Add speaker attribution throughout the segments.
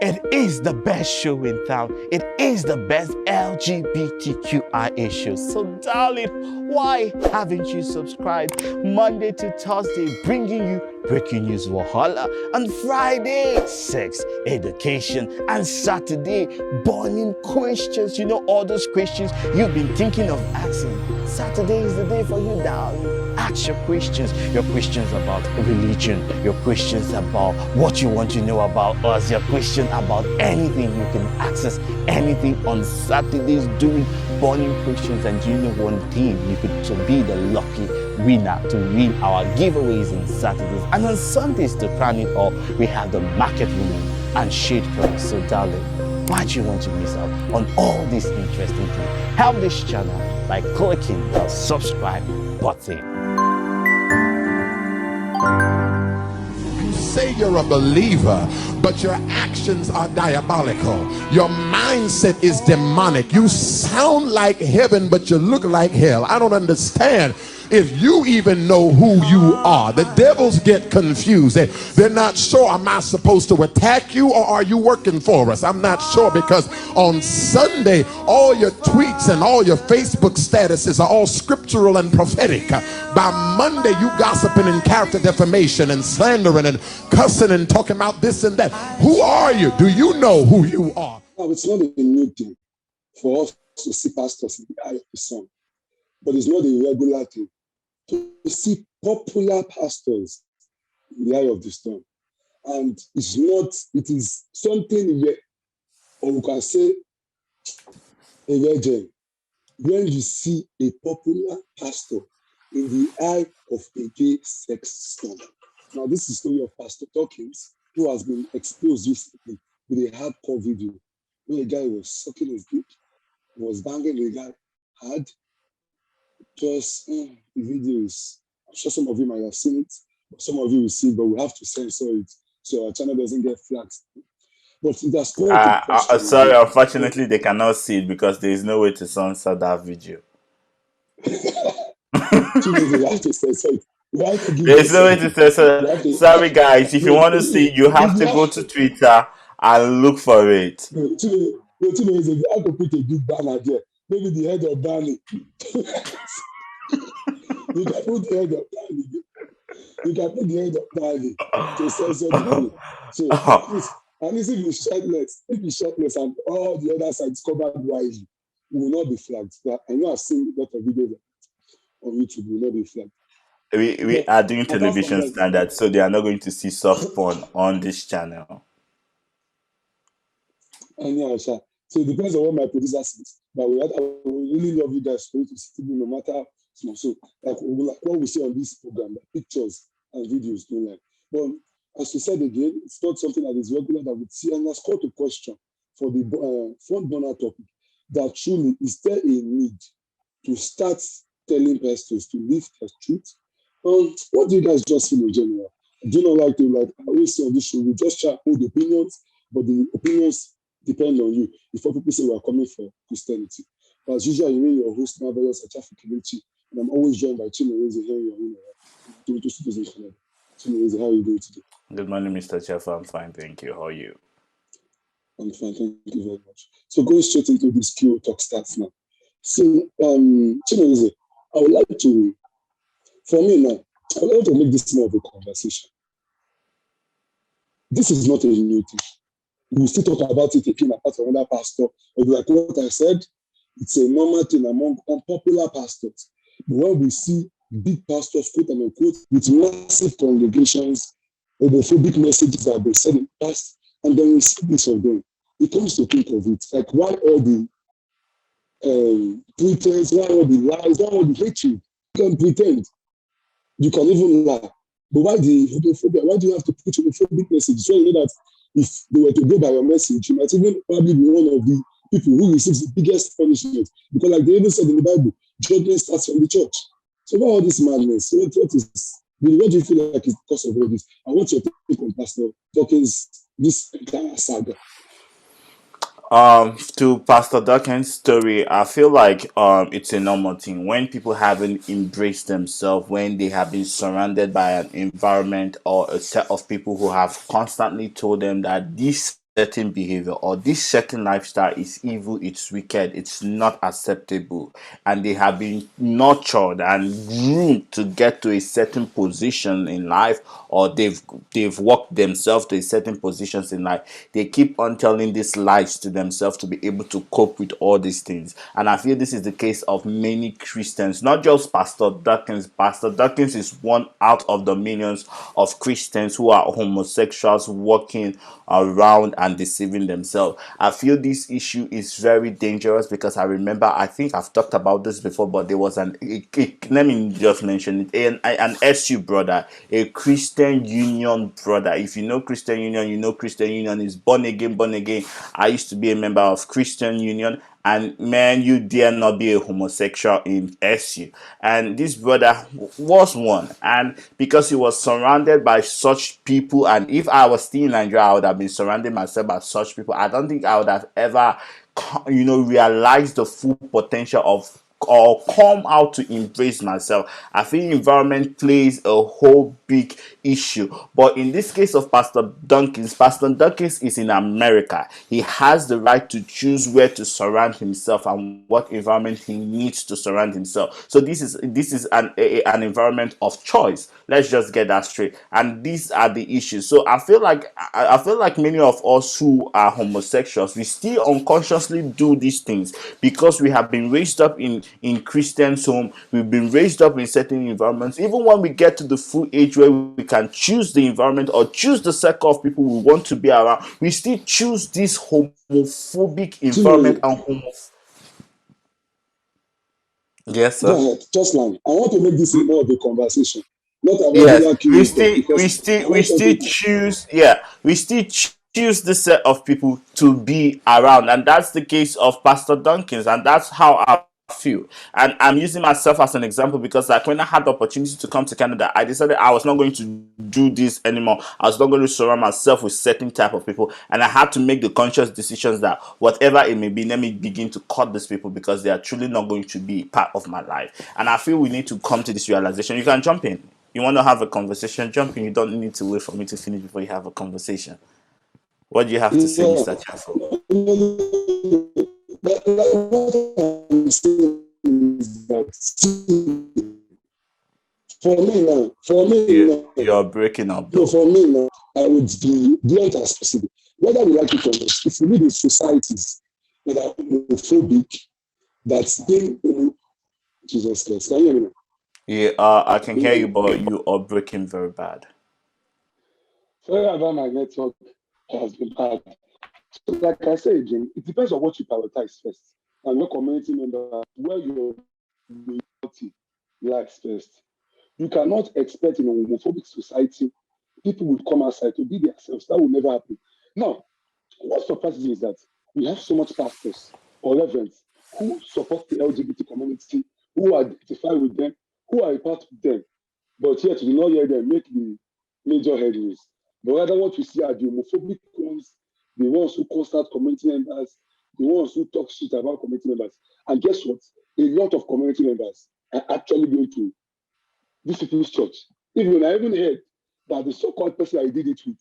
Speaker 1: It is the best show in town. It is the best LGBTQIA show. So darling, why haven't you subscribed? Monday to Thursday, bringing you breaking news Wahala. On Friday, sex, education. And Saturday, burning questions. You know, all those questions you've been thinking of asking. Saturday is the day for you, darling. Ask your questions about religion, your questions about what you want to know about us, your question about anything. You can access anything on Saturdays doing burning questions. And you know one thing, you could to be the lucky winner to win our giveaways on Saturdays. And on Sundays, to crown it all, we have the market woman and shade girl. So darling, why do you want to miss out on all these interesting things? Help this channel by clicking the subscribe button.
Speaker 2: You say you're a believer, but your actions are diabolical. Your mindset is demonic. You sound like heaven, but you look like hell. I don't understand if you even know who you are. The devils get confused. They're not sure, am I supposed to attack you or are you working for us? I'm not sure, because on Sunday, all your tweets and all your Facebook statuses are all scriptural and prophetic. By Monday, you gossiping and character defamation and slandering and cussing and talking about this and that. Who are you? Do you know who you are?
Speaker 3: Now, it's not a new thing for us to see pastors in the eye of the sun, but it's not a regular thing to see popular pastors in the eye of the storm. And it's not, it is something where, or we can say, a legend. When you see a popular pastor in the eye of a gay sex storm. Now, this is the story of Pastor Dawkins, who has been exposed recently with a hardcore video where a guy was sucking his dick, was banging the guy hard. Just the video is, I'm sure some of you might have seen it, but some of you will see it, but we have to censor it so our channel doesn't get flagged. But it has come
Speaker 1: sorry, unfortunately, they cannot see it because there is no way to censor that video.
Speaker 3: We have to censor it.
Speaker 1: There's no way to censor. Sorry, guys, if you want to see, you have to go to Twitter and look for it.
Speaker 3: You have to put a big banner there. Maybe the head of Barney. You can put the head of Barney. You can put the head of Barney to censor the video. So at least if he's shirtless and all the other sides covered widely, we will not be flagged. I know I've seen a lot of videos on YouTube, we will not be flagged.
Speaker 1: We are doing television standards, so they are not going to see soft porn on this channel.
Speaker 3: And yeah, sure. So it depends on what my producer says. But I really love you guys for you to see no matter how small. So like what we see on this program, the pictures and videos don't like. But as we said again, it's not something that is regular that we see. And that's called a question for the front burner topic. That truly, is there a need to start telling pastors to live their truth? What do you guys just feel in general? I do not like to, I always say on this show, we just try to hold opinions, but the opinions depend on you. Before people say we are coming for Christianity. But as usual, you know your host, Marvelous Achafikilichi, and I'm always joined by Chineweze here. Chineweze, how are you doing today?
Speaker 1: Good morning, Mr. Chafa. I'm fine, thank you. How are you?
Speaker 3: I'm fine, thank you very much. So going straight into this Q talk starts now. So, Chineweze, I would like to, for me now, I would like to make this more of a conversation. This is not a new thing. We still talk about it again apart from another pastor. But like what I said, it's a normal thing among unpopular pastors. But when we see big pastors, quote and unquote, with massive congregations, homophobic messages that have been said in the past, and then we see this of them, it comes to think of it. Like, why all the pretense, why all the lies, why all the hatred? You can pretend. You can even lie. But why the homophobia? Why do you have to put homophobic messages? So you know that if they were to go by your message, you might even probably be one of the people who receives the biggest punishment. Because like they even said in the Bible, judgment starts from the church. So why all this madness? What do you feel like is the cause of all this? And what's your take on Pastor Dawkins, this entire saga?
Speaker 1: To Pastor Dawkins' story, I feel like it's a normal thing when people haven't embraced themselves, when they have been surrounded by an environment or a set of people who have constantly told them that this certain behavior or this certain lifestyle is evil, it's wicked, it's not acceptable, and they have been nurtured and groomed to get to a certain position in life, or they've worked themselves to a certain positions in life, they keep on telling these lies to themselves to be able to cope with all these things. And I feel this is the case of many Christians, not just Pastor Dawkins. Pastor Dawkins is one out of the millions of Christians who are homosexuals walking around and deceiving themselves. I feel this issue is very dangerous because I remember, I think I've talked about this before, but there was let me just mention it, an SU brother, a Christian Union brother. If you know Christian Union, you know Christian Union is born again, born again. I used to be a member of Christian Union, and man, you dare not be a homosexual in SU. And this brother was one, and because he was surrounded by such people, and if I was still in Nigeria, I would have been surrounding myself by such people. I don't think I would have ever, realized the full potential of or come out to embrace myself. I think environment plays a whole big issue. But in this case of Pastor Dawkins is in America. He has the right to choose where to surround himself and what environment he needs to surround himself. So this is an environment of choice. Let's just get that straight. And these are the issues. So I feel like many of us who are homosexuals, we still unconsciously do these things because we have been raised up in Christian's home. We've been raised up in certain environments. Even when we get to the full age where we can choose the environment or choose the circle of people we want to be around, we still choose this homophobic environment and Yes,
Speaker 3: Go
Speaker 1: sir.
Speaker 3: ahead, just land. I want to make this more of a conversation, not a
Speaker 1: Yes,
Speaker 3: regular
Speaker 1: we
Speaker 3: Q&A talk,
Speaker 1: still we
Speaker 3: because
Speaker 1: still
Speaker 3: I
Speaker 1: we
Speaker 3: want us
Speaker 1: still
Speaker 3: to.
Speaker 1: choose, we still choose the set of people to be around, and that's the case of Pastor Dunkins, and that's how I feel. And I'm using myself as an example because, like, when I had the opportunity to come to Canada, I decided I was not going to do this anymore. I was not going to surround myself with certain type of people, and I had to make the conscious decisions that whatever it may be, let me begin to cut these people because they are truly not going to be part of my life. And I feel we need to come to this realization. You can jump in. You want to have a conversation, jump in. You don't need to wait for me to finish before you have a conversation. What do you have to say,
Speaker 3: Yeah,
Speaker 1: Mr. Chaffo?
Speaker 3: what I'm saying is that, for me
Speaker 1: You,
Speaker 3: now,
Speaker 1: you're breaking up,
Speaker 3: no,
Speaker 1: though.
Speaker 3: for me now, I would be blunt as possible. Whether we like it or not, if we live in societies that are homophobic, that's in Jesus Christ. Can you hear me now?
Speaker 1: Yeah, I can
Speaker 3: Can you
Speaker 1: hear
Speaker 3: hear
Speaker 1: you,
Speaker 3: me?
Speaker 1: but you are breaking very bad.
Speaker 3: Sorry about my network has been bad. So like I said again, it depends on what you prioritize first. And your community member, where your community lies first. You cannot expect in a homophobic society people will come outside to be themselves. That will never happen. Now, what surprises me is that we have so much pastors or reverends who support the LGBT community, who identify with them, who are a part of them, but yet we do not hear them make the major headways. But rather, what we see are the homophobic ones, the ones who constant community members, the ones who talk shit about community members. And guess what? A lot of community members are actually going to this people's church. I even heard that the so-called person I did it with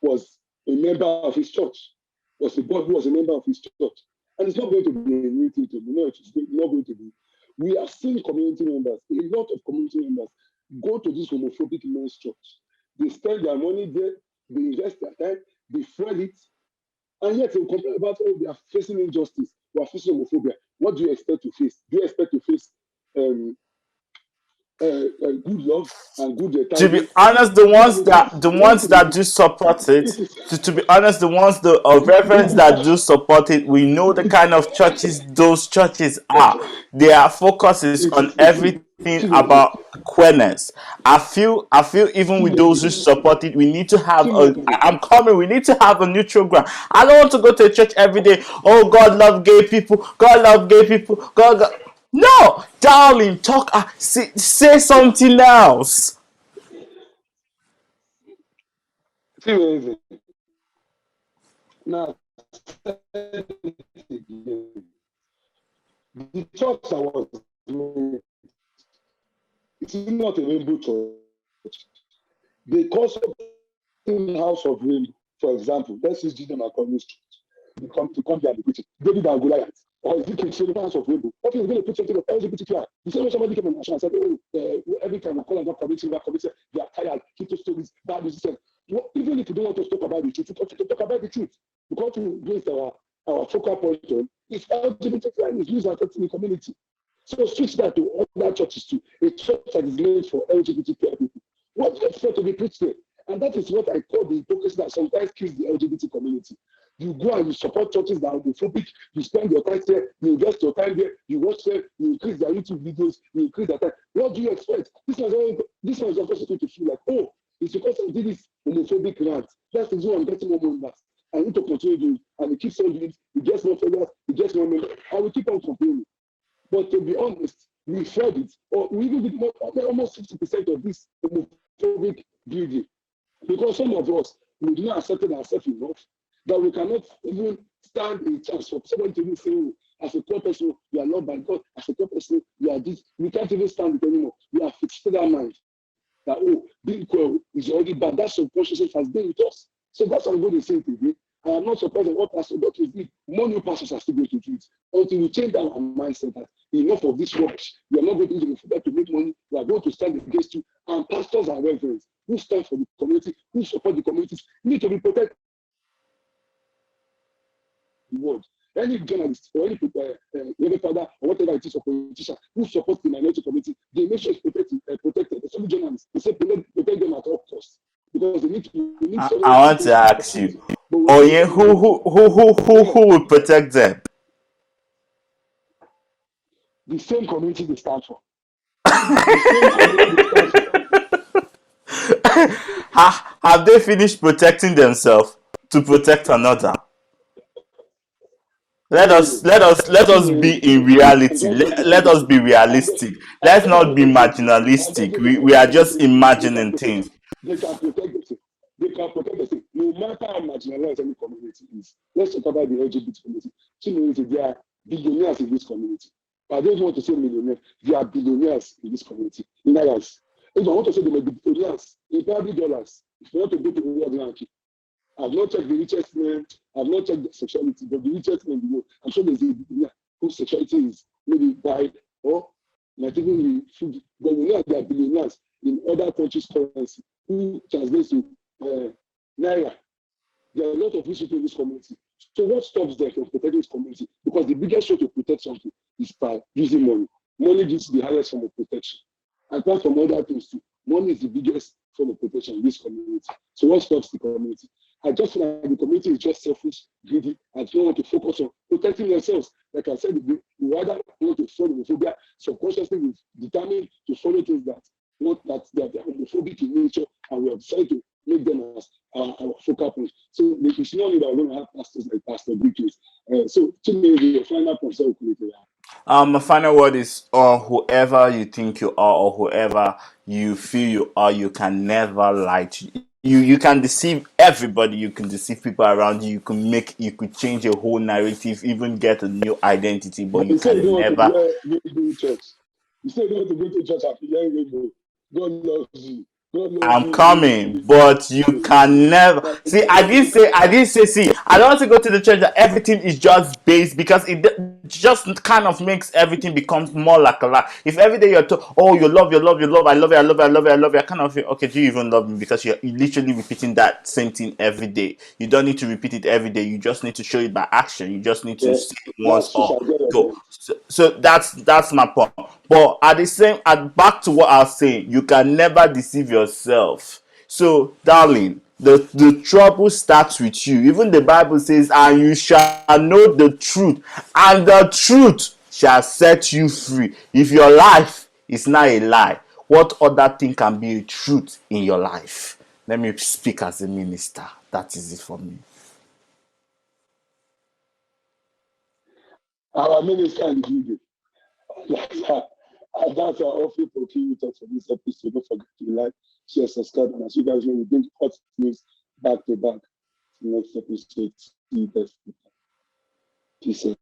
Speaker 3: was a member of his church, was a boy who was a member of his church. And it's not going to be a new thing to me. No, it's not going to be. We are seeing community members, a lot of community members go to this homophobic men's church. They spend their money there, they invest their time, they fuel it, and yet they complain about, oh, they are facing injustice, they are facing homophobia. What do you expect to face? Do you expect to face um, good love and good
Speaker 1: To be
Speaker 3: tidings?
Speaker 1: honest, the ones that do support it,
Speaker 3: It is
Speaker 1: to be honest, the ones the reverends that do support it, we know the kind of churches those churches are. Their focus is on everything
Speaker 3: Chimeke,
Speaker 1: about queerness. I feel even with those who support it, we need to have a.
Speaker 3: Chimeke.
Speaker 1: I'm coming. We need to have a neutral ground. I don't want to go to church every day. Oh, God love gay people. God love gay people. God. No, darling, talk. Say something else.
Speaker 3: Chimeke. Now, again, the church I was in, it is not a rainbow church. They call something House of Rainbow. For example, let's use Jesus Macaulay Street. To come here and be preaching. David and Goliath. Or Ezekiel, so the balance of rainbow. What if he's going to put something of LGBTQI? The same way somebody came on the show and said, every time I call and not committing, they are tired, keep stories, bad decisions. Even if you don't want to talk about the truth, you have to talk about the truth. Because to base our focal point on is LGBTQI is used as a community. So switch that to other churches too. A church that is made for LGBTQI people. What do you expect to be preached there? And that is what I call the hypocrisy that sometimes kills the LGBT community. You go and you support churches that are homophobic, you spend your time there, you invest your time there, you watch them, you increase their YouTube videos, you increase their time. What do you expect? This one is also supposed to feel like, oh, it's because I did this homophobic rant. That's the reason I'm getting more members. I need to continue doing it. And it keeps on doing it, it gets more followers, it gets more members. I will keep on complaining. But to be honest, we fed it, or we even did more, almost 60% of this homophobic building. Because some of us, we do not accept ourselves enough that we cannot even stand a chance for somebody to even say, oh, as a poor person, you are loved by God. As a poor person, you are this. We can't even stand it anymore. We have fixed our mind that, oh, being queer is already bad. That subconsciousness has been with us. So that's what I'm going to say today. I am not surprised at what Pastor Dawkins did. More new pastors are still going to do it until we change our mindset that enough of this rubbish. We are not going to use it to make money. We are going to stand against you. And pastors and reverends who stand for the community, who support the communities, need to be protected. The world. Any journalist or any father or whatever it is, or politician who supports the minority community, they make sure it's protected. Some journalists, they say protect them at all costs because they need to.
Speaker 1: I want to ask you, Oye, who will protect them?
Speaker 3: The same community they stand for. The same community they stand for.
Speaker 1: Have they finished protecting themselves to protect another? Let us be in reality. Let us be realistic. Let's not be marginalistic. We are just imagining things.
Speaker 3: They can protect themselves. They can protect themselves. No matter how marginalized any community is. Let's talk about the LGBT community. They are billionaires in this community. I don't want to say millionaires. They are billionaires in this community. In others. If I want to say they may be billionaires in probably dollars, if you want to go to the world ranking, I've not checked the richest men, I've not checked the sexuality, but the richest men in the world, I'm sure there's a billionaire whose sexuality is maybe died or not even the food. But we know there are billionaires in other countries' currency who translates to Naira. There are a lot of rich people in this community. So what stops them from protecting this community? Because the biggest way to protect something is by using money. Money gives the highest form of protection. Apart from other things too, money is the biggest form of protection in this community. So what stops the community? I just feel like the community is just selfish, greedy, and don't want to focus on protecting themselves. Like I said, we rather want to follow homophobia. Subconsciously, we've determined to follow things that they are homophobic in nature, and we have decided to make them as our focal point. So we should not know that we're going to have pastors like Pastor Dawkins. So to me, the final point, so
Speaker 1: My final word is, or whoever you think you are, or whoever you feel you are, you can never lie to you. You can deceive everybody. You can deceive people around you. You could change a whole narrative, even get a new identity, but you can never.
Speaker 3: You say you don't want to go to church after hearing rainbow. God loves you.
Speaker 1: I'm coming, but you can never see. I didn't say. See, I don't want to go to the church that everything is just based, because it just kind of makes everything becomes more like a lie. If every day you're told, oh, you love, I love you, I love you, I kind of feel, okay, do you even love me? Because you're literally repeating that same thing every day. You don't need to repeat it every day. You just need to show it by action. You just need to say it once or go. So that's my point. But back to what I was saying, you can never deceive yourself. So, darling, the trouble starts with you. Even the Bible says, and you shall know the truth, and the truth shall set you free. If your life is not a lie, what other thing can be a truth in your life? Let me speak as a minister. That is it for me.
Speaker 3: Our minister and leader. That's our offering for King Talk for this episode. Don't forget to like, share, subscribe, and as you guys know, we bring hot news back to back. Next episode, see you guys. Peace out.